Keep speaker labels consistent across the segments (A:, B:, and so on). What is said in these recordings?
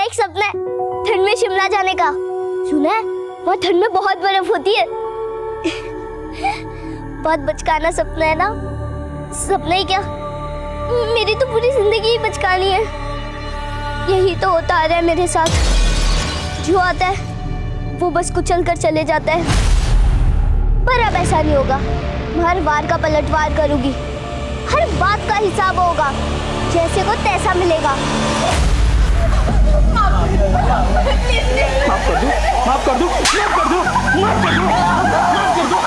A: एक सपना है ठंड में शिमला जाने का। सुना है वहाँ ठंड में बहुत बर्फ होती है। बहुत बचकाना सपना है ना। सपना ही क्या, मेरी तो पूरी जिंदगी ही बचकानी है। यही तो होता आ रहा है मेरे साथ। जो आता है वो बस कुचल कर चले जाता है। पर अब ऐसा नहीं होगा। मैं हर वार का पलटवार करूंगी। हर बात का हिसाब होगा। जैसे को तैसा मिलेगा।
B: माफ कर दो, माफ कर दो, माफ कर दो, माफ कर दो, माफ कर दो।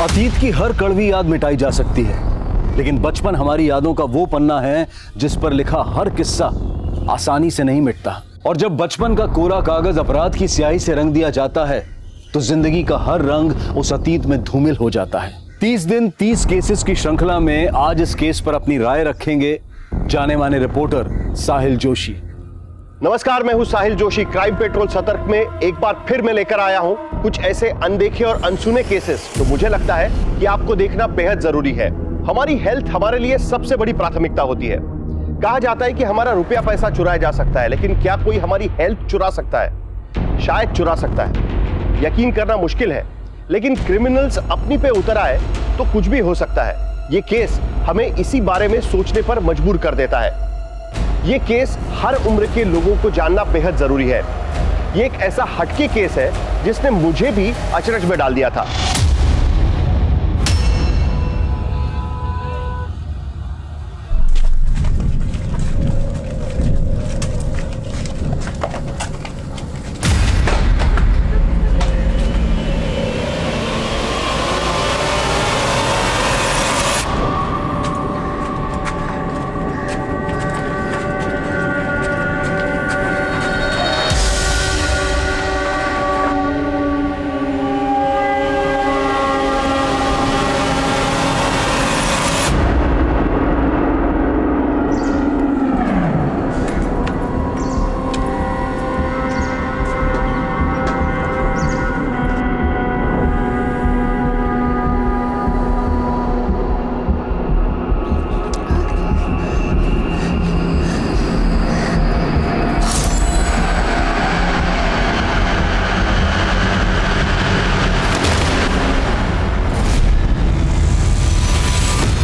C: अतीत की हर कड़वी याद मिटाई जा सकती है, लेकिन बचपन हमारी यादों का वो पन्ना है जिस पर लिखा हर किस्सा आसानी से नहीं मिटता। और जब बचपन का कोरा कागज अपराध की स्याही से रंग दिया जाता है तो जिंदगी का हर रंग उस अतीत में धूमिल हो जाता है। 30 दिन 30 केसेस की श्रृंखला में आज इस केस पर अपनी राय रखेंगे जाने माने रिपोर्टर साहिल जोशी।
D: नमस्कार, मैं हूं साहिल जोशी। क्राइम पेट्रोल सतर्क में एक बार फिर मैं लेकर आया हूं कुछ ऐसे अनदेखे और अनसुने केसेस जो मुझे लगता है कि आपको देखना बेहद जरूरी है। हमारी हेल्थ हमारे लिए सबसे बड़ी प्राथमिकता होती है। कहा जाता है कि हमारा रुपया पैसा चुराया जा सकता है, लेकिन क्या कोई हमारी हेल्थ चुरा सकता है? शायद चुरा सकता है। यकीन करना मुश्किल है, लेकिन क्रिमिनल्स अपनी पे उतर आए तो कुछ भी हो सकता है। ये केस हमें इसी बारे में सोचने पर मजबूर कर देता है। ये केस हर उम्र के लोगों को जानना बेहद जरूरी है। ये एक ऐसा हटके केस है जिसने मुझे भी अचरज में डाल दिया था।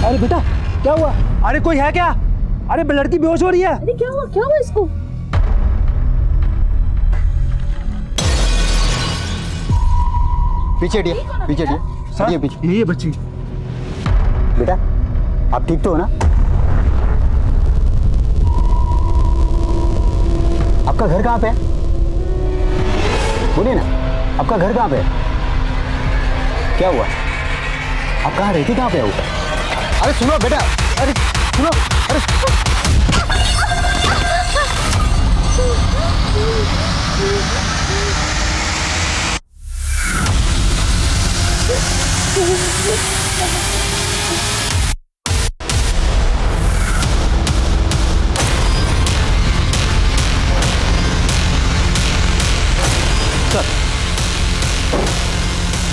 B: अरे बेटा क्या हुआ? अरे कोई है क्या? अरे लड़की बेहोश हो रही है।
A: अरे क्या हुआ इसको?
E: पीछे हटिए, पीछे हटिए, हटिए पीछे।
B: ये बच्ची।
E: बेटा आप ठीक तो हो ना? आपका घर कहाँ पे है? बोलिए ना, आपका घर कहाँ पे है? क्या हुआ? आप कहाँ रहती, कहाँ पे हो? अरे सुनो बेटा, अरे सुनो, अरे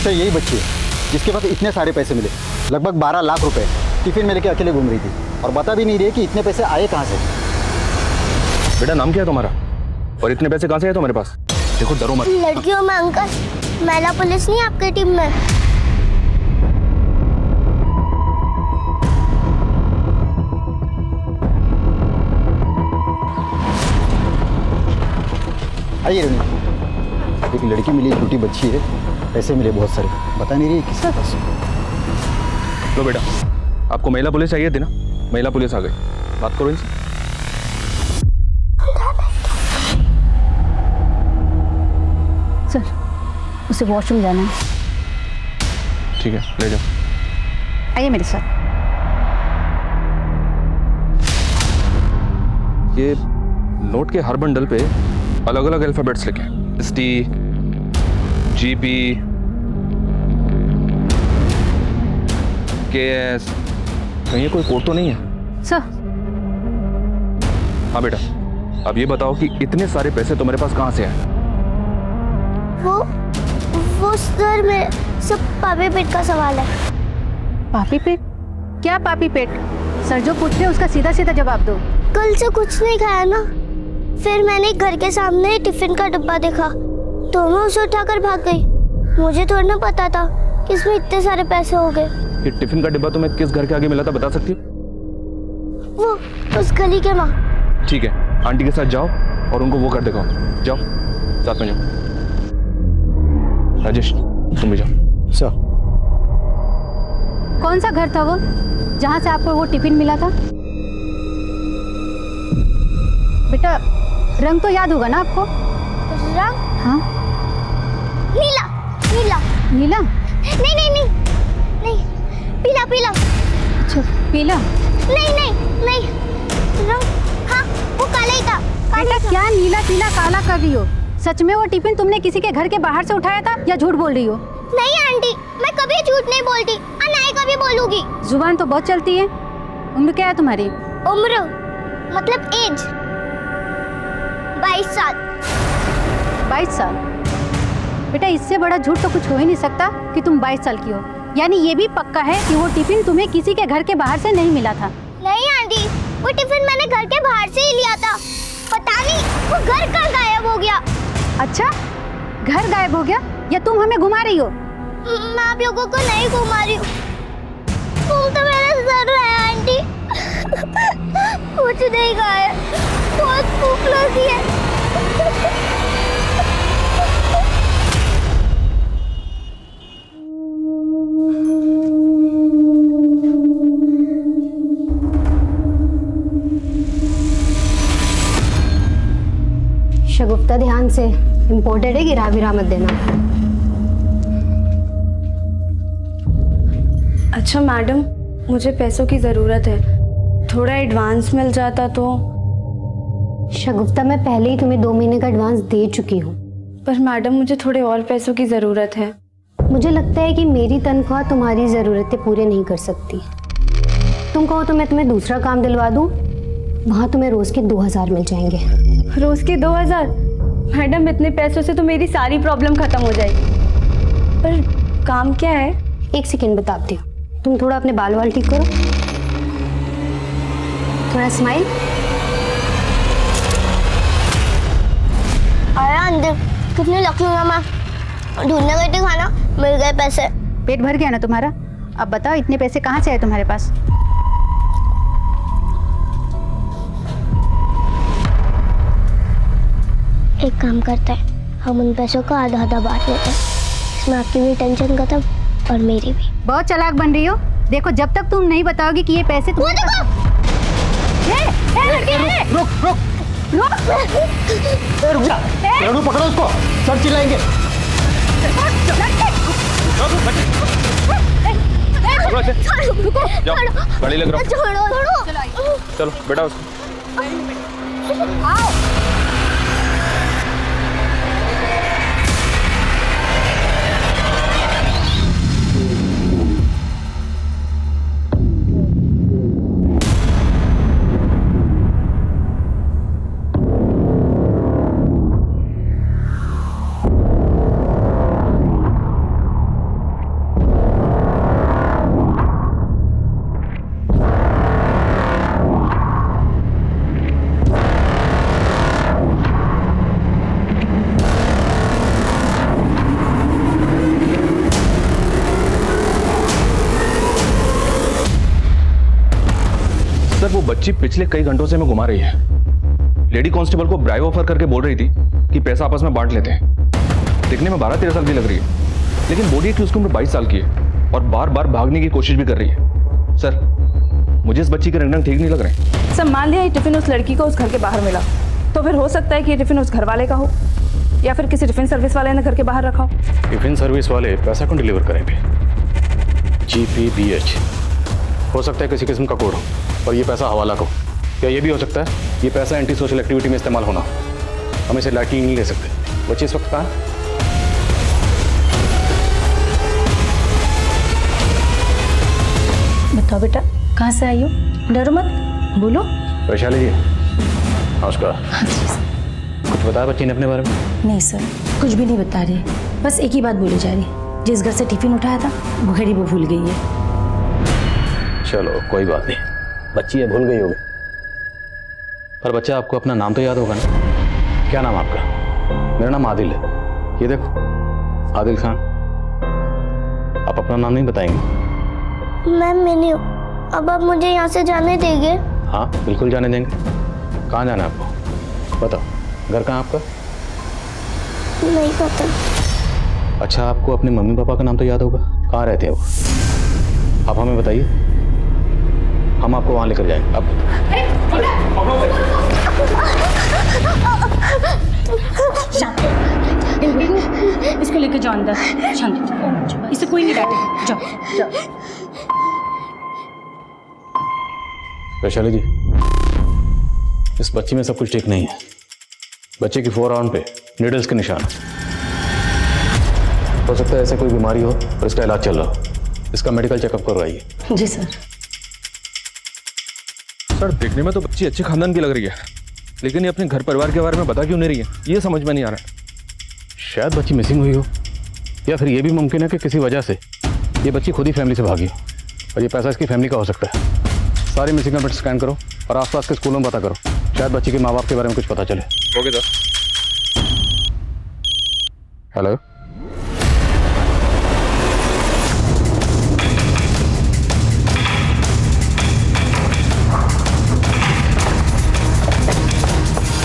E: सर यही बच्ची है जिसके पास इतने सारे पैसे मिले, लगभग 12 लाख रुपए टिफिन में लेके अकेले घूम रही थी और बता भी नहीं रही कि इतने पैसे आए कहाँ से।
F: बेटा नाम क्या है तुम्हारा और इतने पैसे कहाँ से आए तुम्हारे पास? देखो डरो मत।
A: लड़कियों में अंकल, महिला पुलिस नहीं आपकी टीम में?
E: आइए रवि, एक लड़की मिली, छोटी बच्ची है, पैसे मिले बहुत सारे, बता नहीं रही किसके पास।
F: लो बेटा, आपको महिला पुलिस चाहिए थी ना? महिला पुलिस आ गई, बात करो इनसे।
G: सर उसे वॉशरूम जाना है।
F: ठीक है ले जाओ।
G: आइए मेरे साथ।
F: ये नोट के हर बंडल पे अलग अलग अल्फाबेट्स लिखे हैं। ST, GP, KS, कहीं ये कोई कोड तो नहीं है?
G: सर
F: हाँ बेटा, अब ये बताओ कि इतने सारे पैसे तुम्हारे पास कहाँ से आए?
A: वो सर मेरे सब पापी पेट का सवाल है।
G: पापी पेट? क्या पापी पेट? सर जो पूछ रहे हैं उसका सीधा सीधा जवाब दो।
A: कल से कुछ नहीं खाया ना, फिर मैंने घर के सामने टिफिन का डब्बा देखा तो मैं उसे उठाकर भाग गई। मुझे थोड़ा ना पता था कि इसमें इतने सारे पैसे हो गए।
F: ये टिफिन का डिब्बा तुम्हें किस घर के आगे मिला था, बता सकती हो?
A: वो उस गली के माँ।
F: ठीक है, आंटी के साथ जाओ और उनको वो कर दिखाओ। जाओ, साथ में जाओ। राजेश तुम भी जाओ।
E: सर
G: कौन सा घर था वो जहाँ से आपको वो टिफिन मिला था? बेटा रंग तो याद होगा ना आपको?
A: रंग?
G: हाँ
A: नीला। नीला?
G: नीला?
A: नहीं नहीं नहीं नहीं, पीला पीला।
G: अच्छा पीला?
A: नहीं नहीं नहीं, रंग हाँ वो काला ही था।
G: बेटा क्या नीला पीला काला कर रही हो? सच में वो टिफिन तुमने किसी के घर के बाहर से उठाया था या झूठ बोल रही हो?
A: नहीं आंटी, मैं कभी झूठ नहीं बोलती और ना ही कभी बोलूंगी।
G: जुबान तो बहुत चलती है। उम्र क्या है तुम्हारी?
A: उम्र मतलब एज 22 साल।
G: 22 साल? बेटा इससे बड़ा झूठ तो कुछ हो ही नहीं सकता कि तुम 22 साल की हो। यानी ये भी पक्का है कि वो टिफिन तुम्हें किसी के घर के बाहर से नहीं मिला था?
A: नहीं आंटी, वो टिफिन मैंने घर के बाहर से ही लिया था। पता नहीं वो घर कहाँ गायब हो गया।
G: अच्छा घर गायब हो गया या तुम हमें घुमा रही हो?
A: मैं आप लोगों को नहीं घुमा रही हूँ, तुम तो मेरा सर है आंटी। कुछ नहीं खाया, बहुत भूख लगी है।
H: शगुफ्ता ध्यान से, इम्पोर्टेड है, गिरा विरा मत देना।
I: अच्छा मैडम, मुझे पैसों की ज़रूरत है, थोड़ा एडवांस मिल जाता तो।
H: शगुफ्ता मैं पहले ही तुम्हें 2 महीने का एडवांस दे चुकी हूँ।
I: पर मैडम मुझे थोड़े और पैसों की ज़रूरत है।
H: मुझे लगता है कि मेरी तनख्वाह तुम्हारी ज़रूरतें पूरे नहीं कर सकती। तुम कहो तो मैं तुम्हें दूसरा काम दिलवा दूँ, वहाँ तुम्हें रोज़ के 2000 मिल जाएंगे।
I: रोज़ के 2000? मैडम इतने पैसों से तो मेरी सारी प्रॉब्लम ख़त्म हो जाएगी। पर काम क्या है?
H: 1 सेकेंड बताती हूँ। तुम थोड़ा अपने बाल वाल ठीक करो, थोड़ा स्माइल।
A: आया अंदर, कितनी लकी हूँ मैं, ढूंढने गई थी खाना, मिल गए पैसे।
G: पेट भर गया ना तुम्हारा? अब बताओ इतने पैसे कहाँ से आए तुम्हारे पास?
A: एक काम करते हैं, हम उन पैसों का आधा आधा बांट लेते हैं, इसमें आपकी भी टेंशन खत्म और मेरी भी।
G: बहुत चालाक बन रही हो। देखो जब तक तुम नहीं बताओगी कि ये पैसे
A: वो देखो,
E: रुक जा, रेणु पकड़ो उसको, सब चिल्लाएंगे।
F: जाओ, गाड़ी लग रहा हूँ।
A: छोड़ो छोड़ो।
F: चलो बेटा उसको।
A: आओ।
F: सर वो बच्ची पिछले कई घंटों से हमें घुमा रही है। लेडी कांस्टेबल को ब्राइब ऑफर करके बोल रही थी कि पैसा आपस में बांट लेते हैं। दिखने में 12-13 साल की लग रही है, लेकिन बोलिए कि उसकी उम्र 22 साल की है और बार बार भागने की कोशिश भी कर रही है। सर मुझे इस बच्ची के रंग ठीक नहीं लग रहे।
I: सर मान लिया ये टिफिन उस लड़की को उस घर के बाहर मिला, तो फिर हो सकता है कि ये टिफिन उस घर वाले का हो या फिर किसी टिफिन सर्विस वाले ने घर के बाहर रखा हो।
J: टिफिन सर्विस वाले पैसा कौन डिलीवर करेंगे? GPBH हो सकता है किसी किस्म का कोड हो और ये पैसा हवाला को। क्या ये भी हो सकता है ये पैसा एंटी सोशल एक्टिविटी में इस्तेमाल होना? हम इसे लाइटली नहीं ले सकते। बच्चे इस वक्त कहाँ है?
G: बताओ बेटा, कहाँ से आई हो? डरो मत, बोलो।
J: वैशाली जी नमस्कार। कुछ बताया बच्ची ने अपने बारे में?
G: नहीं सर, कुछ भी नहीं बता रही, बस एक ही बात बोली जा रही, जिस घर से टिफिन उठाया था वो घर ही वो भूल गई है।
J: चलो कोई बात नहीं, बच्ची है भूल गई होगी, पर बच्चा आपको अपना नाम तो याद होगा ना? क्या नाम आपका? मेरा नाम आदिल है, ये देखो आदिल खान। आप अपना नाम नहीं बताएंगे?
A: मैम मैंने, अब आप मुझे यहाँ से जाने देंगे?
J: हाँ बिल्कुल जाने देंगे। कहाँ जाना है आपको बताओ, घर कहाँ आपका?
A: नहीं पता।
J: अच्छा आपको अपने मम्मी पापा का नाम तो याद होगा, कहाँ रहते हैं वो? आप हमें बताइए, हम आपको वहाँ लेकर जाएंगे। अब
G: इसको लेकर जाओ अंदर, शांत, इसे कोई नहीं डांटे, जाओ जाओ।
J: वैशाली जी, इस बच्ची में सब कुछ ठीक नहीं है। बच्चे की फोरआर्म पे नीडल्स के निशान, हो सकता है ऐसे कोई बीमारी हो और इसका इलाज चल रहा हो। इसका मेडिकल चेकअप करवाइए।
G: जी सर।
F: सर देखने में तो बच्ची अच्छे खानदान की लग रही है, लेकिन ये अपने घर परिवार के बारे में बता क्यों नहीं रही है, ये समझ में नहीं आ रहा।
J: शायद बच्ची मिसिंग हुई हो, या फिर ये भी मुमकिन है कि किसी वजह से ये बच्ची खुद ही फैमिली से भागी हो और ये पैसा इसकी फैमिली का हो सकता है। सारी मिसिंग नंबर स्कैन करो और आसपास के स्कूलों में पता करो, शायद बच्ची के माँ बाप के बारे में कुछ पता चले।
F: Okay sir.
J: हेलो,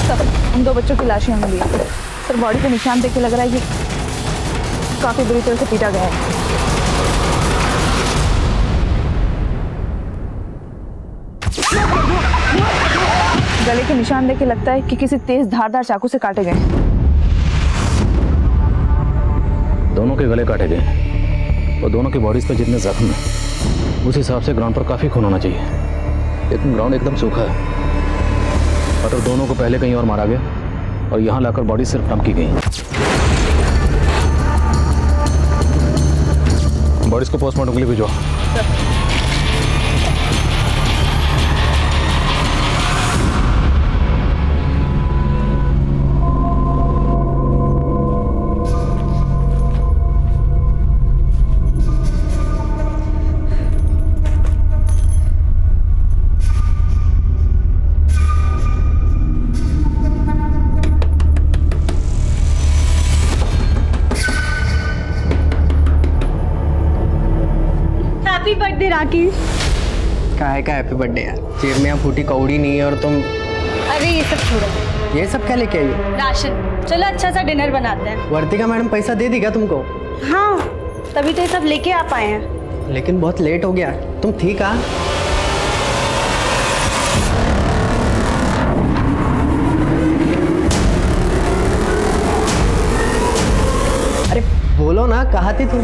I: सर उन 2 बच्चों की लाशें हमें ली हैं। सर बॉडी पे निशान देख के लग रहा है ये काफी बुरी तरह से पीटा गया है। गले के निशान देख के लगता है कि किसी तेज धारदार चाकू से काटे गए।
J: दोनों के गले काटे गए और दोनों की बॉडीज पे जितने जख्म हैं उस हिसाब से ग्राउंड पर काफी खून होना चाहिए, लेकिन ग्राउंड एकदम सूखा है। मतलब दोनों को पहले कहीं और मारा गया और यहाँ लाकर बॉडी सिर्फ डंप की गई। बॉडीज को पोस्टमार्टम के लिए भिजवाओ।
G: Happy birthday Rakesh.
K: काहे का हैप्पी बर्थडे यार, जेब में यहाँ फूटी कौड़ी नहीं है और तुम।
G: अरे ये सब छोड़ो,
K: ये सब क्या लेके आई हो?
G: राशन। चलो अच्छा सा डिनर बनाते हैं।
K: वर्तिका मैडम पैसा दे दी क्या तुमको?
G: हाँ, तभी तो ये सब लेके आ पाए हैं।
K: लेकिन बहुत लेट हो गया, तुम ठीक आ? अरे बोलो ना, कहाँ थी तुम?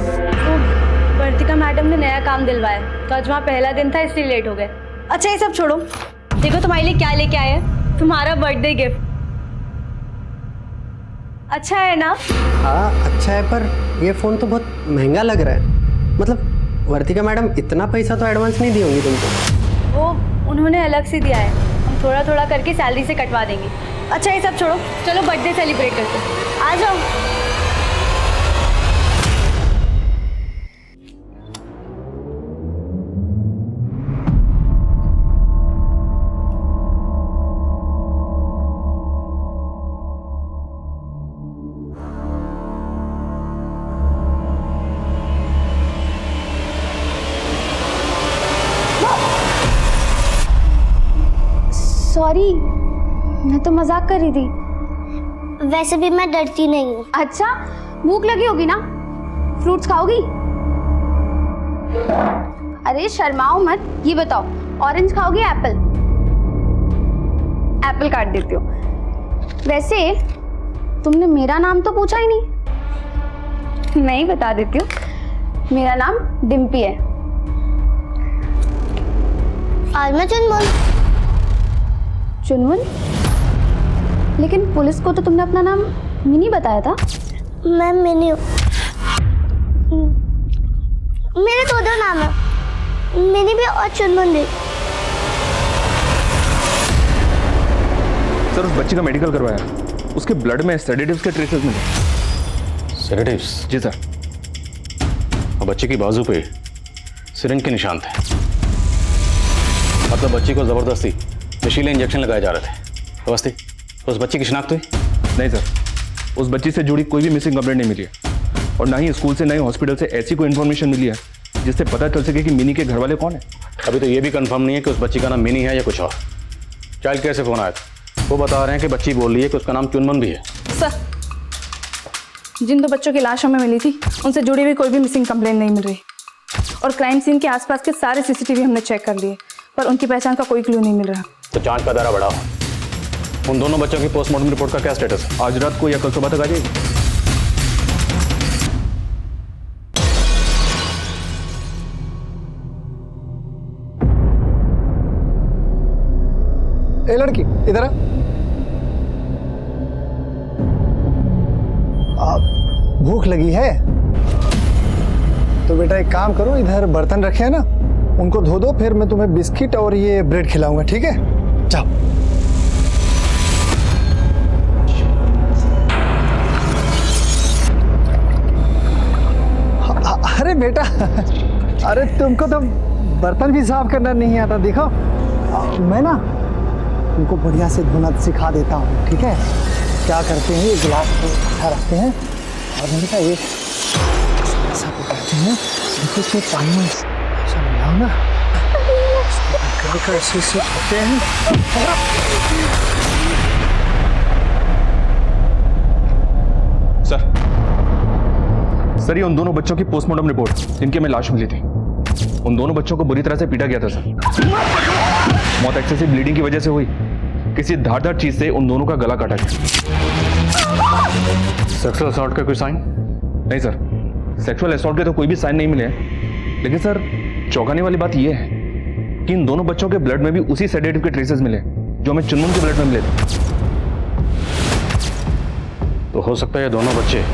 G: वर्तिका मैडम ने नया काम दिलवाया, तो आज वहाँ पहला दिन था इसलिए लेट हो गए। अच्छा ये सब छोड़ो, देखो तुम्हारे लिए क्या लेके आए हैं, तुम्हारा बर्थडे गिफ्ट। अच्छा है ना?
K: हाँ अच्छा है, पर ये फ़ोन तो बहुत महंगा लग रहा है। मतलब वर्तिका मैडम इतना पैसा तो एडवांस नहीं दी होंगी तुमको?
G: वो उन्होंने अलग से दिया है, हम थोड़ा थोड़ा करके सैलरी से कटवा देंगे। अच्छा ये सब छोड़ो, चलो बर्थडे सेलिब्रेट करते हैं, आ जाओ।
A: सॉरी, मैं तो मजाक कर रही थी। वैसे भी मैं डरती नहीं हूँ।
H: अच्छा, भूख लगी होगी ना, फ्रूट्स खाओगी? अरे शर्माओ मत, ये बताओ ऑरेंज खाओगी एप्पल? एप्पल काट देती हो। वैसे तुमने मेरा नाम तो पूछा ही नहीं। मैं ही बता देती हूँ, मेरा नाम डिम्पी है।
A: और मैं चुनमुन।
H: चुनमुन? लेकिन पुलिस को तो तुमने अपना नाम मिनी बताया था।
A: मैं मिनी हूँ। मेरे 2 नाम है, मिनी भी और चुनमुन भी।
F: सर उस बच्ची का मेडिकल करवाया, उसके ब्लड में सेडेटिव्स के ट्रेसेस मिले।
J: सेडेटिव्स?
F: जी सर।
J: और बच्ची की बाजू पे सिरिंज के निशान थे, मतलब बच्ची को जबरदस्ती नशीले इंजेक्शन लगाए जा रहे थे। अवस्थी, उस बच्ची की शिनाख्त हुई?
F: नहीं सर, उस बच्ची से जुड़ी कोई भी मिसिंग कंप्लेंट नहीं मिली है, और ना ही स्कूल से ना ही हॉस्पिटल से ऐसी कोई इन्फॉर्मेशन मिली है जिससे पता चल सके कि मिनी के घर वाले कौन है।
J: अभी तो ये भी कंफर्म नहीं है कि उस बच्ची का नाम मिनी है या कुछ और। चाइल्ड केयर से फोन आया था, वो बता रहे हैं कि बच्ची बोल रही है कि उसका नाम चुनमुन भी है।
I: सर, जिन 2 बच्चों की लाश हमें मिली थी उनसे जुड़ी हुई कोई भी मिसिंग कंप्लेंट नहीं मिल रही, और क्राइम सीन के आसपास के सारे सीसीटीवी हमने चेक कर लिए, पर उनकी पहचान का कोई क्लू नहीं मिल रहा।
J: तो जांच का दायरा बढ़ाओ। उन दोनों बच्चों की पोस्टमार्टम रिपोर्ट का क्या स्टेटस है?
F: आज रात को या कल सुबह तक आ जाएगी।
B: ए लड़की इधर आ। भूख लगी है तो बेटा एक काम करो, इधर बर्तन रखे हैं ना, उनको धो दो, फिर मैं तुम्हें बिस्किट और ये ब्रेड खिलाऊंगा, ठीक है? जाओ। अरे बेटा, अरे तुमको तो बर्तन भी साफ करना नहीं आता, देखो मैं ना तुमको बढ़िया से धोना सिखा देता हूँ, ठीक है? क्या करते हैं, ये गिलास को इकट्ठा रखते हैं और मैंने कहा ये ऐसा पकड़ते हैं, देखो इसमें पानी में ऐसा मिलाओ ना, ऐसे ऐसे होते हैं।
F: सर ये उन दोनों बच्चों की पोस्टमार्टम रिपोर्ट जिनकी हमें लाश मिली थी। उन दोनों बच्चों को बुरी तरह से पीटा गया था सर। मौत एक्सेसिव ब्लीडिंग की वजह से हुई, किसी धारदार चीज से उन दोनों का गला काटा गया।
J: सेक्सुअल असॉल्ट का कोई साइन?
F: नहीं सर, सेक्सुअल असॉल्ट के तो कोई भी साइन नहीं मिले हैं, लेकिन सर चौंकाने वाली बात यह है कि इन दोनों बच्चों के ब्लड में भी उसी सेडेटिव के ट्रेसेस मिले जो हमें चुनमुन के ब्लड में मिले थे।
J: तो हो सकता है ये दोनों बच्चे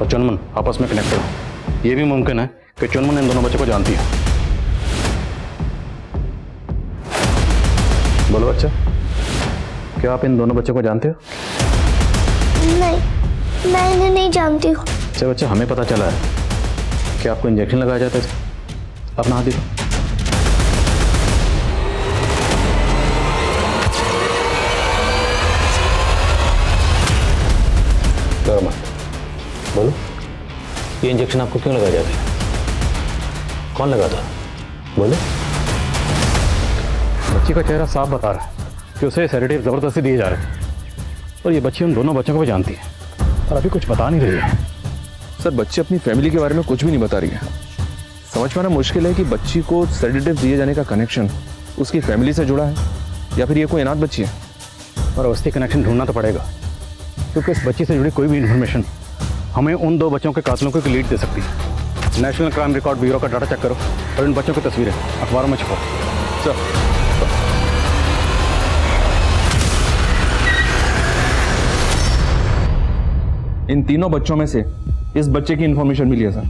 J: और चुनमुन आपस में कनेक्टेड हो। ये भी मुमकिन है कि चुनमुन इन दोनों बच्चों को जानती है। बोलो बच्चा, क्या आप इन दोनों बच्चों को जानते हो?
A: नहीं, मैं इन्हें नहीं जानती हूँ।
J: अच्छा बच्चा, हमें पता चला है कि आपको इंजेक्शन लगाया जाता है। अपना हाथ दिखाओ। डरो मत, बोलो ये इंजेक्शन आपको क्यों लगाया जाता है? कौन लगाता? बोलो। बच्ची का चेहरा साफ बता रहा है कि उसे सेडेटिव जबरदस्ती दिए जा रहे हैं, और ये बच्ची उन दोनों बच्चों को भी जानती है और अभी कुछ बता नहीं रही है।
F: सर बच्ची अपनी फैमिली के बारे में कुछ भी नहीं बता रही है। समझ पाना मुश्किल है कि बच्ची को सेडेटिव दिए जाने का कनेक्शन उसकी फैमिली से जुड़ा है या फिर ये कोई अनाथ बच्ची है।
J: और अवस्थी कनेक्शन ढूंढना तो पड़ेगा, क्योंकि इस बच्ची से जुड़ी कोई भी इन्फॉर्मेशन हमें उन 2 बच्चों के कातलों को लीड दे सकती है। नेशनल क्राइम रिकॉर्ड ब्यूरो का डाटा चेक करो और इन बच्चों की तस्वीरें अखबारों में छपो।
F: सर इन तीनों बच्चों में से इस बच्चे की इंफॉर्मेशन मिली है सर।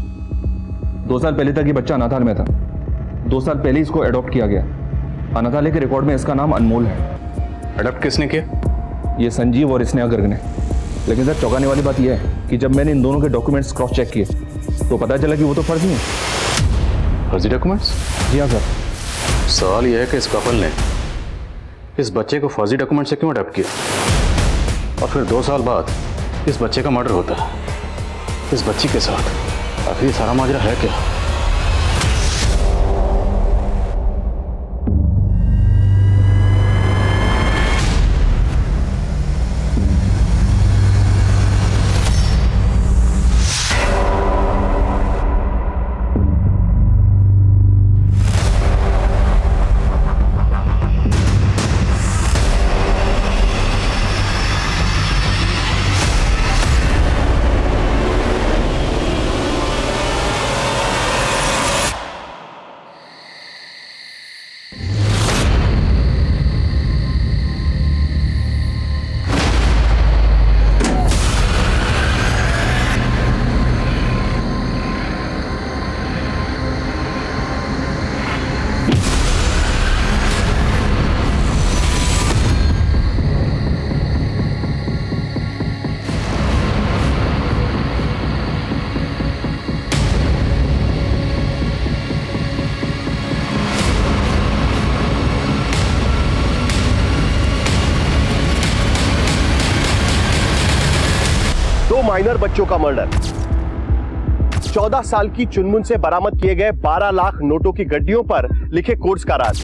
F: 2 साल पहले तक ये बच्चा अनाथालय में था। 2 साल पहले इसको अडॉप्ट किया गया। अनाथालय के रिकॉर्ड में इसका नाम अनमोल है।
J: अडॉप्ट किसने किया?
F: ये संजीव और स्नेहा गर्ग ने। लेकिन सर चौंकाने वाली बात यह है कि जब मैंने इन दोनों के डॉक्यूमेंट्स क्रॉस चेक किए तो पता चला कि वो तो फर्जी हैं।
J: फर्जी डॉक्यूमेंट्स?
F: जी हाँ सर।
J: सवाल यह है कि इस कपल ने इस बच्चे को फर्जी डॉक्यूमेंट से क्यों अडॉप्ट किया, और फिर 2 साल बाद इस बच्चे का मर्डर होता है इस बच्ची के साथ। आखिर ये सारा माजरा है क्या?
D: माइनर बच्चों का मर्डर, 14 साल की चुनमुन से बरामद किए गए 12 लाख नोटों की गड्डियों पर लिखे कोर्स का राज,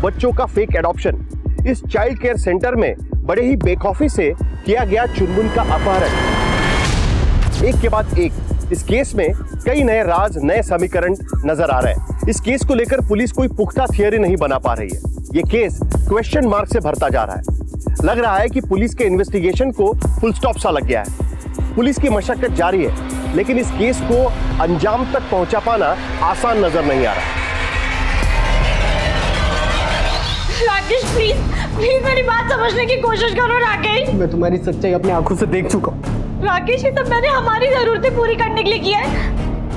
D: बच्चों का फेक एडॉप्शन, इस चाइल्ड केयर सेंटर में बड़े ही बेखौफी से किया गया चुनमुन का अपहरण। एक के बाद एक इस केस में कई नए राज, नए समीकरण नजर आ रहे हैं। इस केस को लेकर पुलिस कोई पुख्ता थियरी नहीं बना पा रही है। ये केस क्वेश्चन मार्क से भरता जा रहा है। लग रहा है कि पुलिस के इन्वेस्टिगेशन को फुल स्टॉप सा लग गया है। पुलिस की मशक्कत जारी है, लेकिन इस केस को अंजाम तक पहुंचा पाना आसान नजर नहीं आ रहा।
L: राकेश प्लीज प्लीज मेरी बात समझने की कोशिश करो राकेश।
K: मैं तुम्हारी सच्चाई अपनी आंखों से देख चुका हूँ।
L: राकेश ये सब मैंने हमारी जरूरतें पूरी करने के लिए किया है।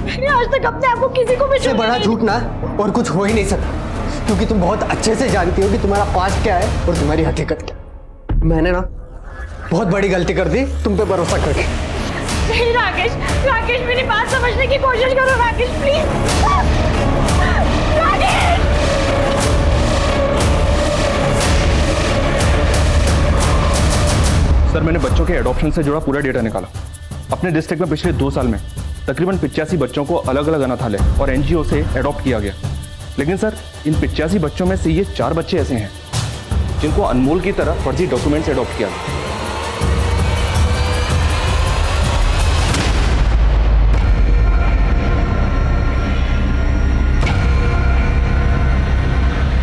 L: मैंने आज तक अपने आप को किसी को भी
K: इससे बड़ा झूठ ना और कुछ हो ही नहीं सकता, क्योंकि तुम बहुत अच्छे से जानती हो कि तुम्हारा पास्ट क्या है और तुम्हारी हकीकत क्या। मैंने ना बहुत बड़ी गलती कर दी तुम पे भरोसा करके।
L: नहीं राकेश, राकेश मेरी बात समझने की कोशिश करो राकेश प्लीज। राकेश
F: सर, मैंने बच्चों के एडॉप्शन से जुड़ा पूरा डेटा निकाला। अपने डिस्ट्रिक्ट में पिछले 2 साल में तकरीबन 85 बच्चों को अलग अलग अनाथालय और एनजीओ से एडॉप्ट किया गया। लेकिन सर, इन 85 बच्चों में से ये 4 बच्चे ऐसे हैं जिनको अनमोल की तरह फर्जी डॉक्यूमेंट से एडॉप्ट किया गया।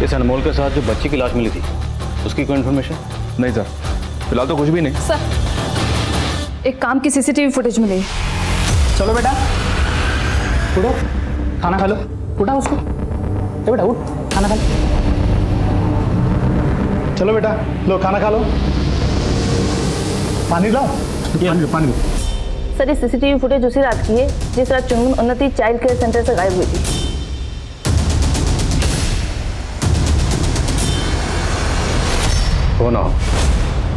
J: इस अनमोल के साथ जो बच्ची की लाश मिली थी उसकी कोई इन्फॉर्मेशन?
F: नहीं सर, फिलहाल तो कुछ भी नहीं।
I: सर, एक काम की सीसीटीवी फुटेज मिली है।
B: चलो बेटा उठो, खाना खा लो। उठा उसको, ए बेटा उठ, खाना खा लो। चलो बेटा लो खाना खा लो। पानी लाओ, पानी लो।
I: सर, ये सीसीटीवी फुटेज उसी रात की है जिस रात चुनमुन उन्नति चाइल्ड केयर सेंटर से गायब हुई थी।
J: हो ना हो,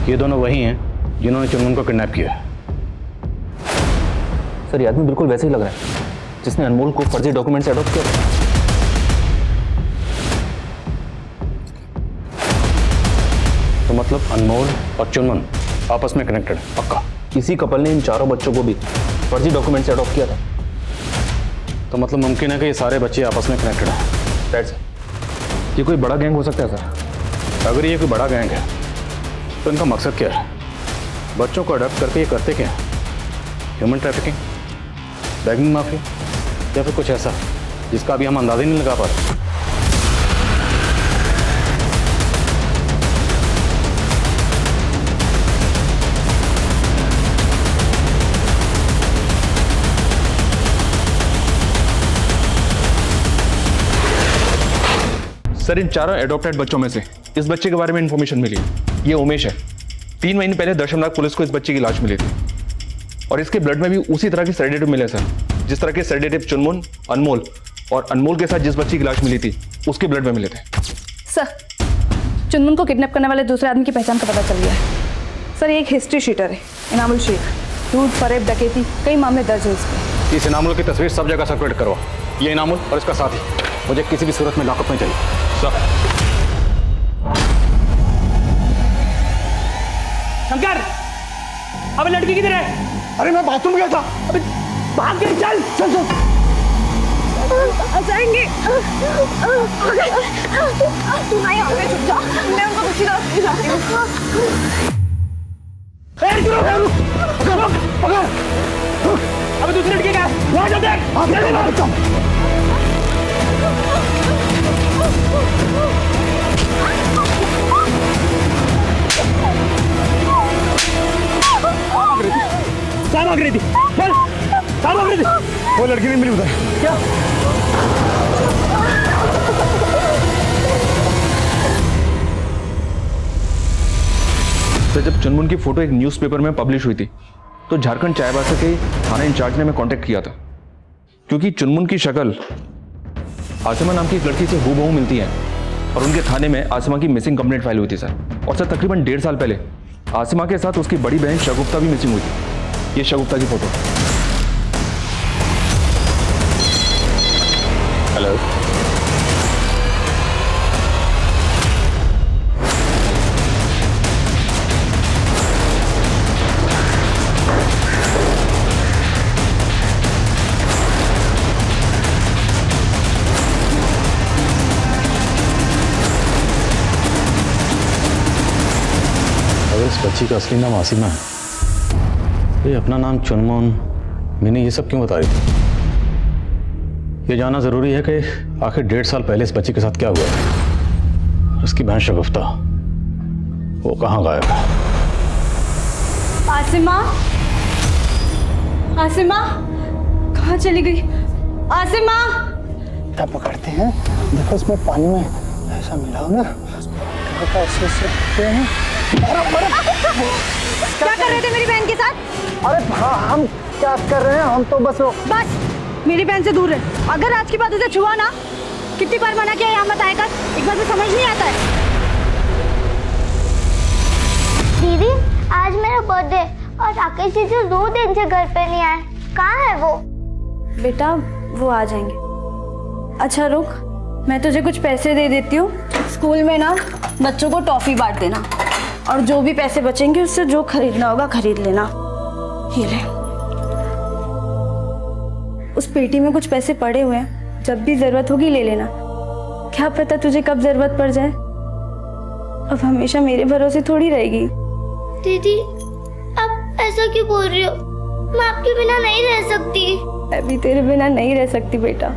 J: ये दोनों वही हैं जिन्होंने चुनमुन को किडनैप किया है।
F: सर, ये आदमी बिल्कुल वैसे ही लग रहा है जिसने अनमोल को फर्जी डॉक्यूमेंट से एडॉप्ट किया था।
J: तो मतलब अनमोल और चुनमुन आपस में कनेक्टेड है पक्का?
F: इसी कपल ने इन चारों बच्चों को भी फर्जी डॉक्यूमेंट से एडॉप्ट किया था।
J: तो मतलब मुमकिन है कि ये सारे बच्चे आपस में कनेक्टेड हैं।
F: That's it. ये कोई बड़ा गैंग हो सकता है सर।
J: अगर ये कोई बड़ा गैंग है तो इनका मकसद क्या है? बच्चों को अडॉप्ट करके ये करते क्या है? ह्यूमन ट्रैफिकिंग, बैगिंग माफिया, या फिर कुछ ऐसा जिसका अभी हम अंदाजा ही नहीं लगा पा रहे?
F: सर, इन चारों एडॉप्टेड बच्चों में से इस बच्चे के बारे में इंफॉर्मेशन मिली है। ये उमेश है। 3 महीने पहले दशमनाग पुलिस को इस बच्चे की लाश मिली थी और इसके ब्लड में भी उसी तरह के सेडेटिव मिले सर, जिस तरह के सेडेटिव चुनमुन, अनमोल और अनमोल के साथ जिस बच्ची की लाश मिली थी उसके ब्लड में मिले थे।
I: सर, चुनमुन को किडनैप करने वाले दूसरे आदमी की पहचान का पता चल गया है। सर, ये एक हिस्ट्री शीटर है, इनामुल शेख। लूट, फरेब, डकैती, कई मामले दर्ज है इस पर।
J: इस इनामुल की तस्वीर सब जगह सर्कुलेट करवा। ये इनामुल और इसका साथी मुझे किसी भी सूरत में लॉकअप में चाहिए सर।
B: शंकर, अबे लड़की किधर है? अरे मैं बाथरूम गया था। अबे भाग के चल चल चल।
L: जाएंगे। तुम नहीं आओगे, छुप जाओ। मैं उनको दूसरी रास्ते जाती हूँ।
B: अबे दूसरी लड़की क्या है? वहाँ जा देख। क्या भाग रही थी? चल, क्या भाग रही थी? वो लड़की नहीं मिली उधर। क्या?
F: तो जब चुनमुन की फोटो एक न्यूज़पेपर में पब्लिश हुई थी तो झारखंड चायबासा के थाना इंचार्ज ने मैं कांटेक्ट किया था, क्योंकि चुनमुन की शक्ल आसिमा नाम की एक लड़की से हूबहू मिलती है और उनके थाने में आसिमा की मिसिंग कंप्लेंट फाइल हुई थी सर। और सर, तकरीबन 1.5 साल पहले आसिमा के साथ उसकी बड़ी बहन शगुफ्ता भी मिसिंग हुई थी। ये शगुफ्ता की फोटो।
J: हेलो, बच्ची का असली नाम आसिमा है, ये अपना नाम चुनमुन, मिनी, ये सब क्यों बता रही थी? ये जानना जरूरी है कि आखिर 1.5 साल पहले इस बच्ची के साथ क्या हुआ है। उसकी बहन शगुफ्ता, वो कहाँ गायब है?
L: आसिमा, आसिमा कहाँ चली गई? आसिमा
B: क्या पकड़ते हैं, देखो इसमें पानी में ऐसा मिलाओ ना, ऐसे रखते हैं।
L: क्या कर रहे थे मेरी बहन के साथ?
B: अरे हाँ, हम क्या कर रहे हैं, हम तो बस
L: मेरी बहन से दूर रहे। अगर आज की बात उसे छुआ ना, कितनी बार मना किया यहाँ मत आया कर, एक बार तो समझ नहीं आता है।
A: दीदी आज मेरा बर्थडे और राकेश जी 2 दिन से घर पे नहीं आए, कहाँ है वो?
I: बेटा वो आ जाएंगे। अच्छा रुक, मैं तुझे कुछ पैसे दे देती हूँ, स्कूल में ना बच्चों को टॉफी बांट देना, और जो भी पैसे बचेंगे उससे जो खरीदना होगा खरीद लेना। ये ले, उस पेटी में कुछ पैसे पड़े हुए हैं, जब भी जरूरत होगी ले लेना। क्या पता तुझे कब जरूरत पड़ जाए, अब हमेशा मेरे भरोसे थोड़ी रहेगी।
A: दीदी आप ऐसा क्यों बोल रही हो, मैं आपके बिना नहीं रह सकती।
I: मैं भी तेरे बिना नहीं रह सकती बेटा।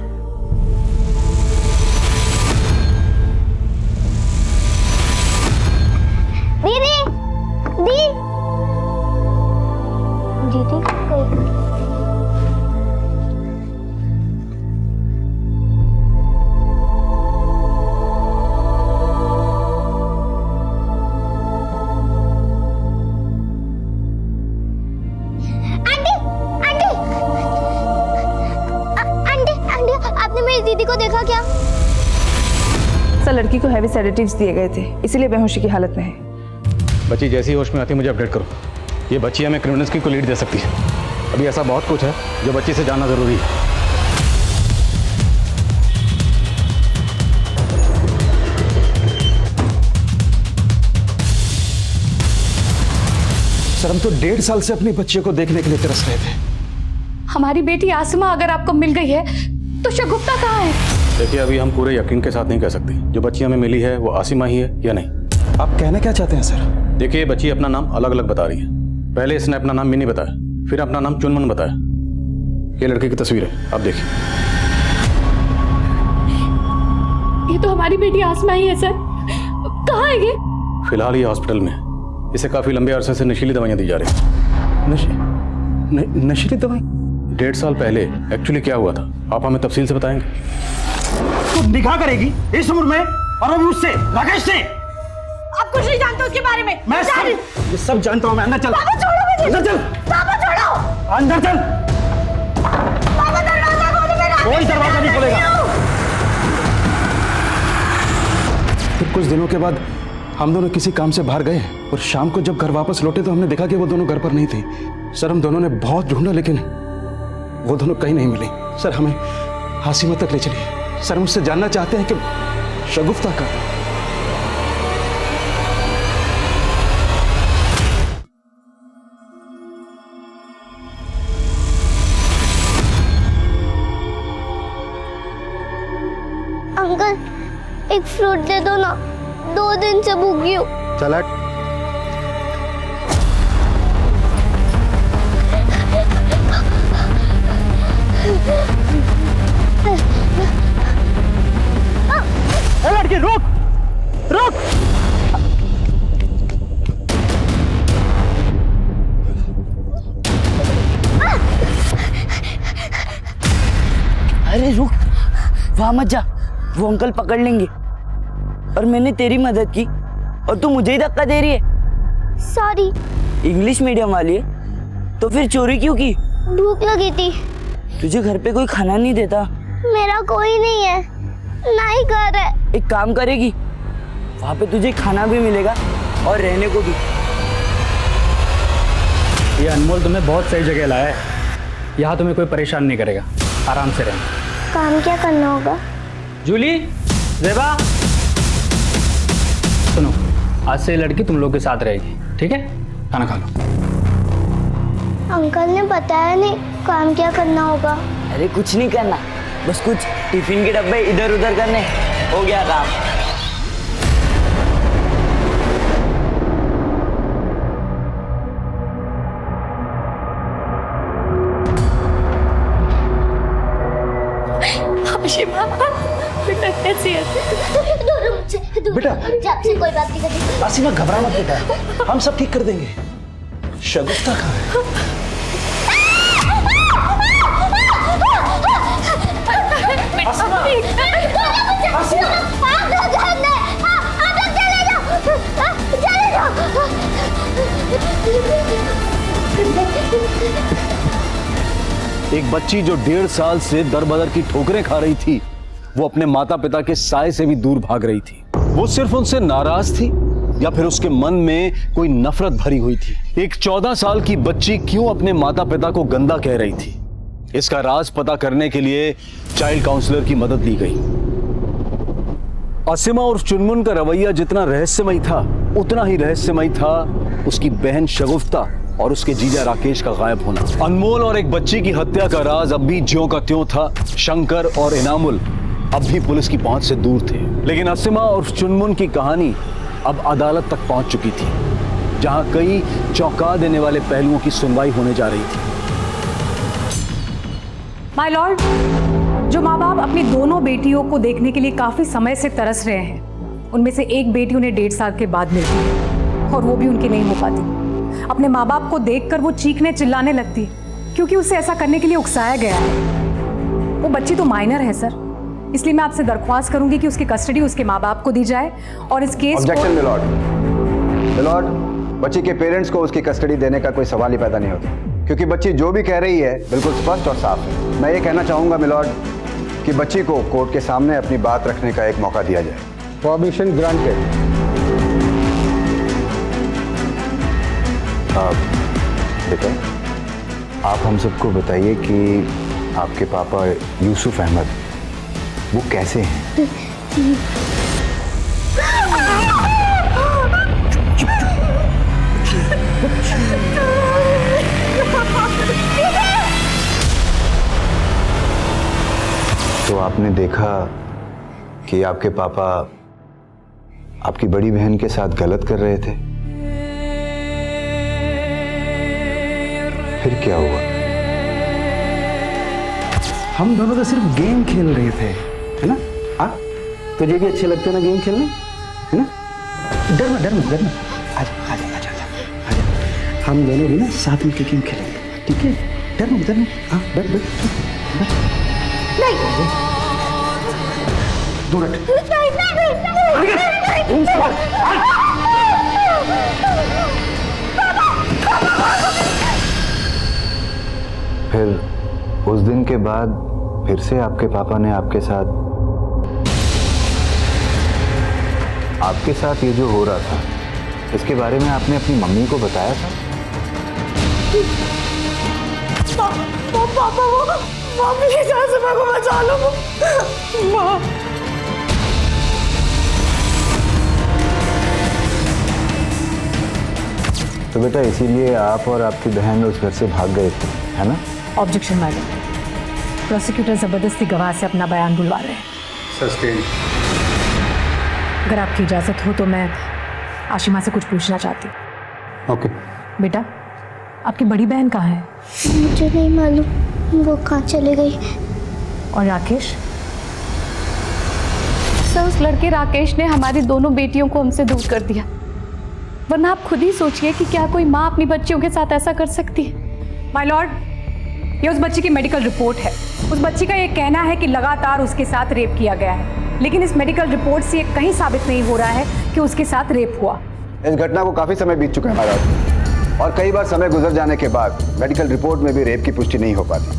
A: दीदी दीदी कहीं दीदी को देखा क्या?
I: सर लड़की को हैवी सेडेटिव्स दिए गए थे, इसीलिए बेहोशी की हालत में है।
J: बच्ची जैसी होश में आती है मुझे अपडेट करो। ये बच्ची हमें क्रिमिनल्स की को लीड दे सकती है। अभी ऐसा बहुत कुछ है जो बच्ची से जानना जरूरी है।
C: सर हम तो 1.5 साल से अपनी बच्चे को देखने के लिए तरस रहे थे।
I: हमारी बेटी आसिमा अगर आपको मिल गई है तो शगुफ्ता कहाँ है?
J: देखिए अभी हम पूरे यकीन के साथ नहीं कह सकते जो बच्ची हमें मिली है वो आसिमा ही है या नहीं।
C: आप कहना क्या चाहते हैं सर?
J: देखिए बच्ची अपना नाम अलग अलग बता रही है। पहले इसने अपना नाम मिनी बताया, फिर अपना नाम चुनमुन बताया। ये लड़के की तस्वीर है, आप देखिए।
I: ये तो हमारी बेटी आसिमा ही है सर। कहाँ है ये?
J: फिलहाल ये हॉस्पिटल में है। इसे काफी लंबे अरसे से नशीली दवाइयां दी जा रही हैं।
C: नशीली दवाई?
J: 1.5 साल पहले एक्चुअली क्या हुआ था आप हमें तफसील से बताएंगे?
B: तू निकाह करेगी इस उम्र में, और अभी उससे, राकेश से?
L: आप कुछ नहीं जानते उसके बारे में।
B: मैं ये सब जानता हूँ। मैं अंदर चल।
L: पापा छोड़ो मुझे।
B: अंदर चल।
L: पापा छोड़ो।
B: अंदर चल।
L: पापा दरवाजा खोलो, मैं
B: कोई दरवाजा नहीं खुलेगा।
C: फिर कुछ दिनों के बाद हम दोनों किसी काम से बाहर गए और शाम को जब घर वापस लौटे तो हमने देखा कि वो दोनों घर पर नहीं थी। सर हम दोनों ने बहुत ढूंढा लेकिन वो दोनों कहीं नहीं मिली। सर हमें आसिमा तक ले चलिए। सर हम उससे जानना चाहते हैं कि शगुफ्ता का।
A: अंकल एक फ्रूट दे दो ना, 2 दिन से भूखी हूँ।
E: चल
B: लड़की रुक रुक।
M: अरे रुक, वहां मत जा, वो अंकल पकड़ लेंगे। और मैंने तेरी मदद की और तू मुझे ही धक्का दे रही है।
A: सॉरी।
M: इंग्लिश मीडियम वाली है तो फिर चोरी क्यों की?
A: भूख लगी थी।
M: तुझे घर पे कोई खाना नहीं देता?
A: मेरा कोई नहीं है, ना ही घर है।
M: एक काम करेगी, वहां पे तुझे खाना भी मिलेगा और रहने को भी।
E: ये अनमोल तुम्हें बहुत सही जगह लाया है। यहाँ तुम्हें कोई परेशान नहीं करेगा, आराम से रहना।
A: काम क्या करना होगा?
E: जूली, ज़ेबा, सुनो, आज से ये लड़की तुम लोग के साथ रहेगी, ठीक है? खाना खा लो।
A: अंकल ने बताया नहीं काम क्या करना होगा।
M: अरे कुछ नहीं करना, बस कुछ टिफिन के डब्बे इधर उधर करने, हो गया काम।
C: बेटा
A: जब से कोई बात नहीं करती।
C: आसिमा घबरा मत बेटा, हम सब ठीक कर देंगे। शगुफ्ता कहाँ है? एक बच्ची जो 1.5 साल से दर बदर की ठोकरें खा रही थी, वो अपने माता पिता के साए से भी दूर भाग रही थी। वो सिर्फ उनसे नाराज थी या फिर उसके मन में कोई नफरत भरी हुई थी? एक 14 साल की बच्ची क्यों अपने माता पिता को गंदा कह रही थी? इसका राज पता करने के लिए चाइल्ड काउंसलर की मदद ली गई। असीमा और चुनमुन का रवैया जितना रहस्यमय था, उतना ही रहस्यमय था उसकी बहन शगुफ्ता और उसके जीजा राकेश का गायब होना। अनमोल और एक बच्ची की हत्या का राज अब भी ज्यों का त्यों था। शंकर और इनामुल अब भी पुलिस की पहुंच से दूर थे, लेकिन असीमा और चुनमुन की कहानी अब अदालत तक पहुंच चुकी थी, जहां कई चौंका देने वाले पहलुओं की सुनवाई होने जा रही थी।
N: माय लॉर्ड, जो माँ बाप अपनी दोनों बेटियों को देखने के लिए काफी समय से तरस रहे हैं, उनमें से एक बेटी उन्हें 1.5 साल के बाद मिलती है और वो भी उनकी नहीं हो पाती। अपने माँ बाप को देखकर वो चीखने चिल्लाने लगती है क्योंकि उसे ऐसा करने के लिए उकसाया गया है। वो बच्ची तो माइनर है सर, इसलिए मैं आपसे दरख्वास्त करूंगी कि उसकी कस्टडी उसके माँ बाप को दी जाए और इस केस
E: ऑब्जेक्शन मिलॉर्ड। मिलॉर्ड, बच्ची के पेरेंट्स को उसकी कस्टडी देने का कोई सवाल ही पैदा नहीं होता, क्योंकि बच्ची जो भी कह रही है बिल्कुल स्पष्ट और साफ है। मैं ये कहना चाहूंगा मिलॉर्ड कि बच्ची को कोर्ट के सामने अपनी बात रखने का एक मौका दिया जाए। Permission granted. बेटा, आप हम सबको बताइए कि आपके पापा यूसुफ अहमद वो कैसे हैं? तो आपने देखा कि आपके पापा आपकी बड़ी बहन के साथ गलत कर रहे थे, फिर क्या हुआ?
C: हम दोनों तो सिर्फ गेम खेल रहे थे, है ना? हाँ, तुझे भी अच्छे लगते हैं ना गेम खेलने, है ना? डर मत, आजा आजा आजा आजा आजा। हम दोनों भी ना साथ में गेम खेलेंगे, ठीक है? डर मत। हाँ, बैठ। नहीं, दूर हट।
E: फिर उस दिन के बाद फिर से आपके पापा ने आपके साथ ये जो हो रहा था, इसके बारे में आपने अपनी मम्मी को बताया था?
L: पापा, वो प्लीज आसिमा को बचा लो। माँ,
E: तो बेटा इसीलिए आप और आपकी बहन उस घर से भाग गए थे, है ना?
N: ऑब्जेक्शन मैडम, प्रोसिक्यूटर जबरदस्ती गवाह से अपना बयान बुलवा रहे हैं।
E: सस्टेन।
N: अगर आपकी इजाजत हो तो मैं आशिमा से कुछ पूछना चाहती हूँ।
E: ओके।
N: बेटा, आपकी बड़ी बहन कहाँ है?
A: मुझे नहीं मालूम, वो कहाँ चले गई।
N: और राकेश?
I: सर, उस लड़के राकेश ने हमारी दोनों बेटियों को हमसे दूर कर दिया। वरना आप खुद ही सोचिए कि क्या कोई माँ अपनी बच्चियों के साथ ऐसा कर सकती है।
N: माय लॉर्ड, ये उस बच्ची की मेडिकल रिपोर्ट है। उस बच्ची का ये कहना है कि लगातार उसके साथ रेप किया गया है, लेकिन इस मेडिकल रिपोर्ट से ये कहीं साबित नहीं हो रहा है कि उसके साथ रेप हुआ।
E: इस घटना को काफी समय बीत चुका है महाराज, और कई बार समय गुजर जाने के बाद मेडिकल रिपोर्ट में भी रेप की पुष्टि नहीं हो पाती,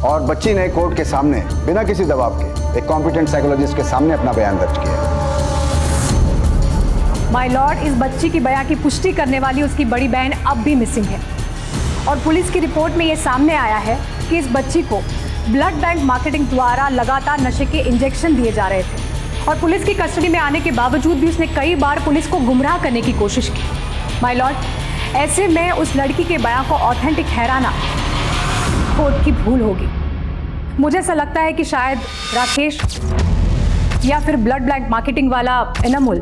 E: और बच्ची ने कोर्ट के सामने बिना किसी दबाव के एक कॉम्पिटेंट साइकोलॉजिस्ट के सामने अपना बयान दर्ज किया।
N: माय लॉर्ड, इस बच्ची की बयान की पुष्टि करने वाली उसकी बड़ी बहन अब भी मिसिंग है, और पुलिस की रिपोर्ट में यह सामने आया है कि इस बच्ची को ब्लड बैंक मार्केटिंग द्वारा लगातार नशे के इंजेक्शन दिए जा रहे थे, और पुलिस की कस्टडी में आने के बावजूद भी उसने कई बार पुलिस को गुमराह करने की कोशिश की। माय लॉर्ड, ऐसे में उस लड़की के बयान को ऑथेंटिक ठहराना कोर्ट की भूल होगी। मुझे ऐसा लगता है कि शायद राकेश या फिर ब्लड बैंक मार्केटिंग वाला इनामुल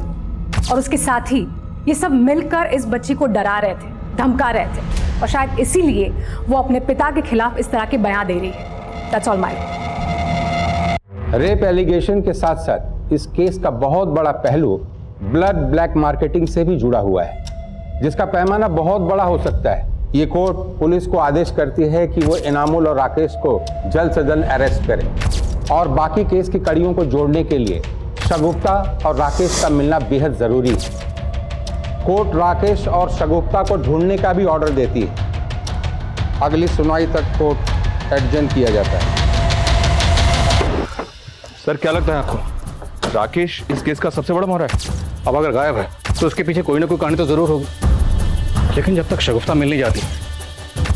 N: और उसके साथी ये सब मिलकर इस बच्ची को डरा रहे थे, धमका रहे थे, और शायद इसीलिए वो अपने पिता के खिलाफ इस तरह के बयान दे रही है। That's all my.
O: Rape allegation के साथ साथ इस केस का बहुत बड़ा पहलू ब्लड ब्लैक मार्केटिंग से भी जुड़ा हुआ है, जिसका पैमाना बहुत बड़ा हो सकता है। ये कोर्ट पुलिस को आदेश करती है कि वो इनामुल और राकेश को जल्द से जल्द अरेस्ट करे और बाकी केस की कड़ियों को जोड़ने के लिए शगुफ्ता और राकेश का मिलना बेहद जरूरी है। कोर्ट राकेश और शगुफ्ता को ढूंढने का भी ऑर्डर देती है। अगली सुनवाई तक कोर्ट एडजर्न किया जाता है।
F: सर क्या लगता है आपको, राकेश इस केस का सबसे बड़ा मोहरा है?
J: अब अगर गायब है तो उसके पीछे कोई ना कोई कहानी तो जरूर होगी, लेकिन जब तक शगुफ्ता मिल नहीं जाती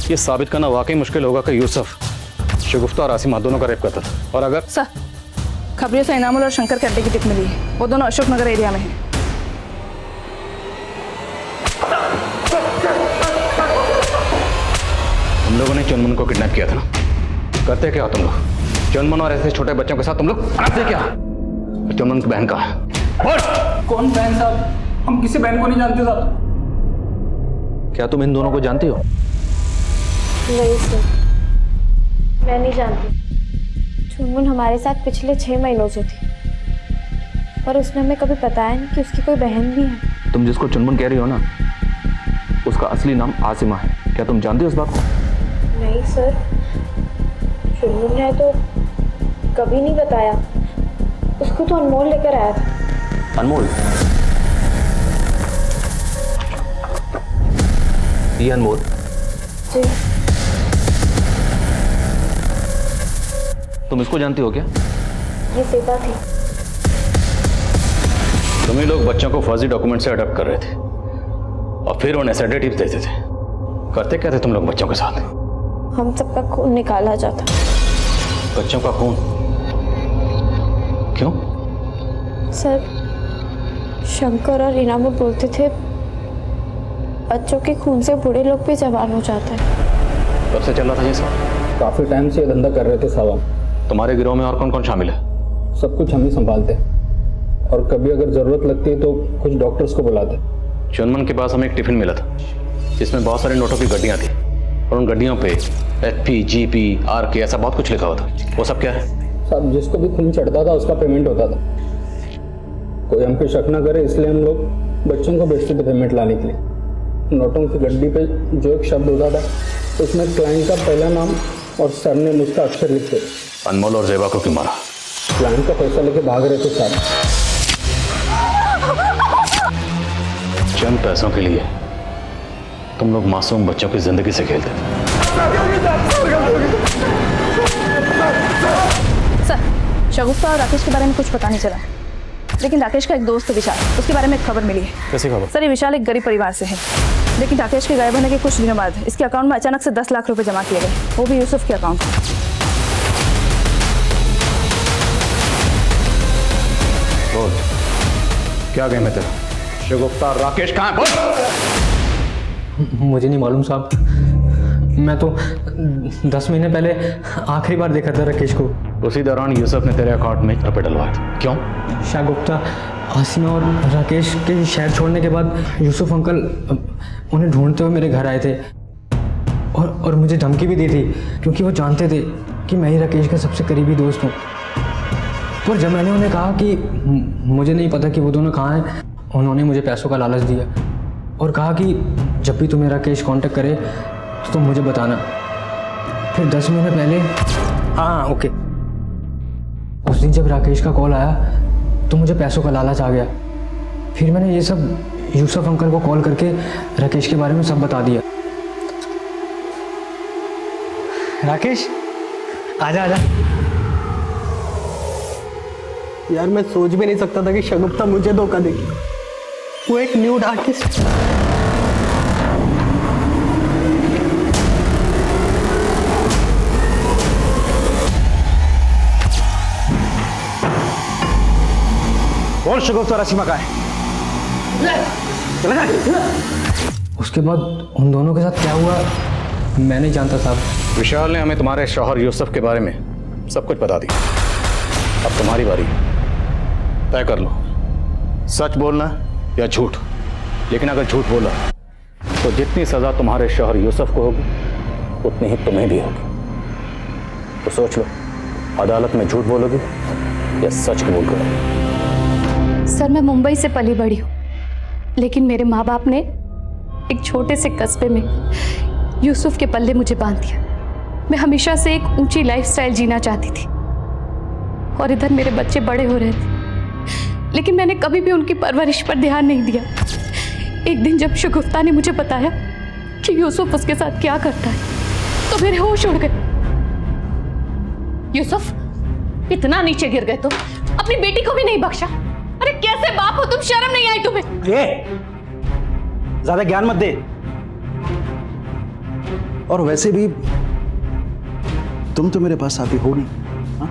J: ये साबित करना वाकई मुश्किल होगा कि यूसुफ शगुफ्ता और आसिमा दोनों का रेप करता था। और अगर
I: सर खबरों से इनामुल और शंकर के अड्डे की टिप मिली है, वो दोनों अशोक नगर एरिया में हैं।
J: हम लोगों ने चुनमुन को किडनैप किया था ना, करते क्या हो तुम लोग? चुनमुन और ऐसे छोटे बच्चों के साथ तुम लोग करते क्या? चुनमुन की बहन कहाँ है?
K: कौन बहन साहब? हम किसी बहन को नहीं जानते साहब।
J: क्या तुम इन दोनों को जानती हो?
A: नहीं सर, मैं नहीं जानती। चुनमुन हमारे साथ पिछले 6 महीनों से थी, पर उसने हमें कभी बताया नहीं कि उसकी कोई बहन भी है।
F: तुम जिसको चुनमुन कह रही हो ना, उसका असली नाम आसिमा है। क्या तुम जानती हो इस बात को?
A: नहीं सर, चुनमुन ने तो कभी नहीं बताया। उसको तो अनमोल लेकर आया था।
J: अनमोल? ये अनमोल?
A: जी।
J: तुम इसको जानती हो क्या?
A: ये सीता थी।
J: तुम ही लोग बच्चों को फर्जी डॉक्यूमेंट से अडॉप्ट कर रहे थे और फिर उन्हें सेडेटिव देते थे। करते क्या थे तुम लोग बच्चों के साथ?
A: हम सबका खून निकाला जाता।
J: बच्चों का खून? क्यों?
A: सर, शंकर और इनामुल बोलते थे बच्चों के खून से बूढ़े लोग भी जवान हो जाते हैं।
J: कब से चल रहा था ये सब?
K: काफी टाइम से ये धंधा कर रहे थे साहब हम।
J: तुम्हारे गिरोह में और कौन कौन शामिल है?
K: सब कुछ हम ही संभालते हैं और कभी अगर जरूरत लगती है तो कुछ डॉक्टर्स को बुलाते।
J: चुनमुन के पास हमें एक टिफिन मिला था जिसमें बहुत सारे नोटों की गड्डियां थी और उन गड्डियों पे FP, GP, RK ऐसा बहुत कुछ लिखा हुआ था। वो सब क्या है?
K: साहब जिसको भी खून चढ़ता था उसका पेमेंट होता था। कोई हम पे शक ना करे इसलिए हम लोग बच्चों को भेजते थे पेमेंट लाने के लिए। नोटों की गड्डी पे जो एक शब्द होता था उसमें क्लाइंट का पहला नाम और सरनेम उसका अक्षर लिखते।
J: अनमोल और जेबा को क्यों मारा?
K: क्लाइंट का पैसा लेके भाग रहे थे साहब।
J: चंद पैसों के लिए तुम लोग मासूम बच्चों की जिंदगी से खेलते थे।
I: सर, शगुफ्ता और राकेश के बारे में कुछ पता नहीं चला, लेकिन राकेश का एक दोस्त है विशाल, उसके बारे में एक खबर मिली है।
J: कैसी खबर?
I: सर, ये विशाल एक गरीब परिवार से है, लेकिन राकेश के गायब होने के कुछ दिनों बाद इसके अकाउंट में अचानक से 10 लाख रुपए जमा किए गए, वो भी यूसुफ के अकाउंट में।
J: बोल, क्या गेम है तेरा? शगुफ्ता और राकेश कहाँ है? बोल।
K: मुझे नहीं मालूम साहब, मैं तो 10 महीने पहले आखिरी बार देखा था राकेश को।
J: उसी दौरान यूसुफ ने तेरे अकाउंट में रुपए डलवाए थे। क्यों?
K: शागुप्ता, आसिमा और राकेश के शहर छोड़ने के बाद यूसुफ अंकल उन्हें ढूंढते हुए मेरे घर आए थे और मुझे धमकी भी दी थी क्योंकि वो जानते थे कि मैं ही राकेश का सबसे करीबी दोस्त हूँ। पर जब मैंने उन्हें कहा कि मुझे नहीं पता कि वो दोनों कहाँ हैं, उन्होंने मुझे पैसों का लालच दिया और कहा कि जब भी तुम्हें राकेश कांटेक्ट करे तो मुझे बताना। फिर 10 महीने पहले, हाँ ओके, उस दिन जब राकेश का कॉल आया तो मुझे पैसों का लालच आ गया। फिर मैंने ये सब यूसुफ अंकल को कॉल करके राकेश के बारे में सब बता दिया। राकेश, आजा आजा।
P: यार मैं सोच भी नहीं सकता था कि शगुफ्ता मुझे धोखा देगी। वो एक न्यूड आर्टिस्ट।
B: और शगुफ्ता राशिमा का है?
K: उसके बाद उन दोनों के साथ क्या हुआ मैं नहीं जानता साहब।
J: विशाल ने हमें तुम्हारे शौहर यूसुफ के बारे में सब कुछ बता दिया। अब तुम्हारी बारी, तय कर लो, सच बोलना या झूठ। लेकिन अगर झूठ बोला तो जितनी सजा तुम्हारे शौहर यूसुफ को होगी उतनी ही तुम्हें भी होगी। तो सोच लो, अदालत में झूठ बोलोगे या सच कबूल करोगे?
N: सर मैं मुंबई से पली बड़ी हूँ, लेकिन मेरे माँ बाप ने एक छोटे से कस्बे में यूसुफ के पल्ले मुझे बांध दिया। मैं हमेशा से एक ऊंची लाइफस्टाइल जीना चाहती थी और इधर मेरे बच्चे बड़े हो रहे थे, लेकिन मैंने कभी भी उनकी परवरिश पर ध्यान नहीं दिया। एक दिन जब शगुफ्ता ने मुझे बताया कि यूसुफ उसके साथ क्या करता है, तो मेरे होश उड़ गए।
Q: यूसुफ, इतना नीचे गिर गए तुम, अपनी बेटी को भी नहीं बख्शा। अरे कैसे बाप हो तुम, शर्म नहीं आई तुम्हें?
R: ज्यादा ज्ञान मत दे। और वैसे भी तुम तो मेरे पास आती हो नहीं, हा?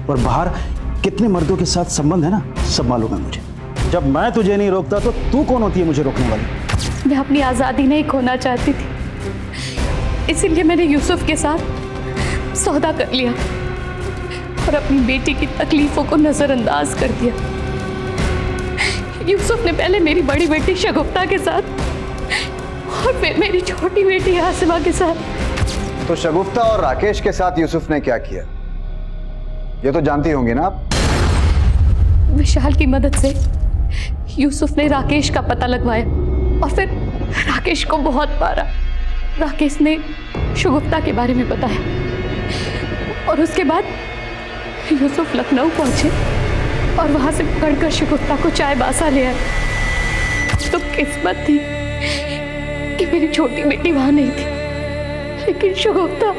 R: और बाहर कितने मर्दों के साथ संबंध है ना, सब मालूम है मुझे। जब मैं तुझे नहीं रोकता तो तू कौन होती है मुझे रोकने वाली?
N: मैं अपनी आजादी नहीं खोना चाहती थी, इसीलिए मैंने यूसुफ के साथ सौदा कर लिया और अपनी बेटी की तकलीफों को नजरअंदाज कर दिया। यूसुफ ने पहले मेरी बड़ी बेटी शगुफ्ता के साथ और फिर मेरी छोटी बेटी आसिमा के साथ।
E: तो शगुफ्ता और राकेश के साथ यूसुफ ने क्या किया, ये तो जानती होंगी ना आप?
N: विशाल की मदद से यूसुफ ने राकेश का पता लगवाया और फिर राकेश को बहुत मारा। राकेश ने शगुफ्ता के बारे में बताया और उसके बाद यूसुफ लखनऊ पहुंचे और वहां से पकड़कर शगुफ्ता को चाय बासा ले आए। तो किस्मत थी कि मेरी छोटी बेटी वहां नहीं थी, लेकिन शगुफ्ता।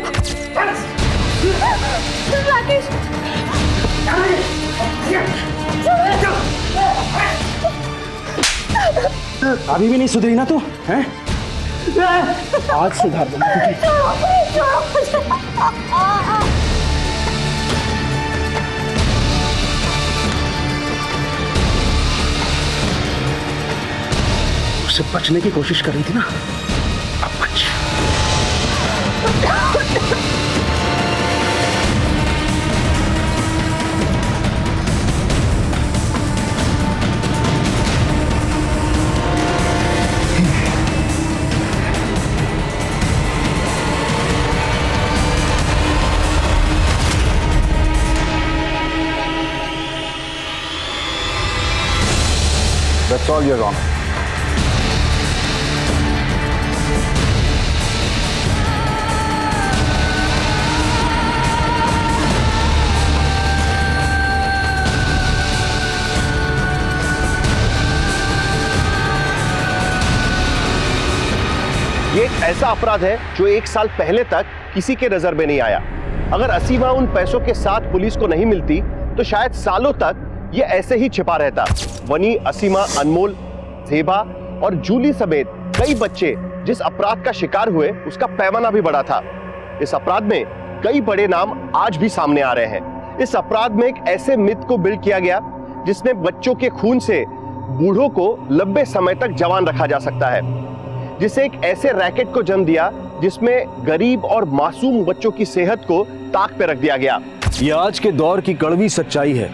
N: राकेश,
R: अभी भी नहीं सुधरी ना तू, हैं? आज सुधार दूंगा तुझे। उससे बचने की कोशिश कर रही थी ना, अब बच।
E: That's all, Your Honor.
D: ये एक ऐसा अपराध है जो 1 साल पहले तक किसी के नजर में नहीं आया। अगर असीमा उन पैसों के साथ पुलिस को नहीं मिलती तो शायद सालों तक ये ऐसे ही छिपा रहता। वनी, असीमा, अनमोल, जेबा और जूली समेत कई बच्चे जिस अपराध का शिकार हुए उसका पैमाना भी बड़ा था। इस अपराध में कई बड़े नाम आज भी सामने आ रहे हैं। इस अपराध में एक ऐसे मिथ को बिल्ड किया गया जिसमें बच्चों के खून से बूढ़ों को लंबे समय तक जवान रखा जा सकता है, जिसे एक ऐसे रैकेट को जन्म दिया जिसमें गरीब और मासूम बच्चों की सेहत को ताक पे रख दिया गया।
C: ये आज के दौर की कड़वी सच्चाई है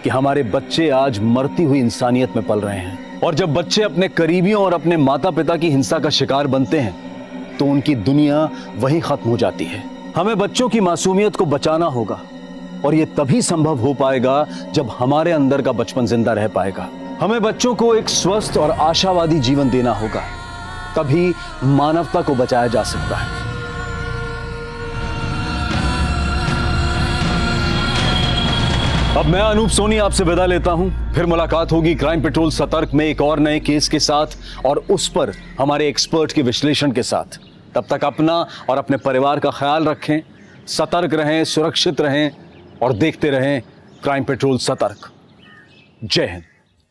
C: कि हमारे बच्चे आज मरती हुई इंसानियत में पल रहे हैं, और जब बच्चे अपने करीबियों और अपने माता पिता की हिंसा का शिकार बनते हैं तो उनकी दुनिया वहीं खत्म हो जाती है। हमें बच्चों की मासूमियत को बचाना होगा और ये तभी संभव हो पाएगा जब हमारे अंदर का बचपन जिंदा रह पाएगा। हमें बच्चों को एक स्वस्थ और आशावादी जीवन देना होगा, तभी मानवता को बचाया जा सकता है। अब मैं अनूप सोनी आपसे विदा लेता हूं। फिर मुलाकात होगी क्राइम पेट्रोल सतर्क में एक और नए केस के साथ और उस पर हमारे एक्सपर्ट के विश्लेषण के साथ। तब तक अपना और अपने परिवार का ख्याल रखें, सतर्क रहें, सुरक्षित रहें और देखते रहें क्राइम पेट्रोल सतर्क। जय हिंद।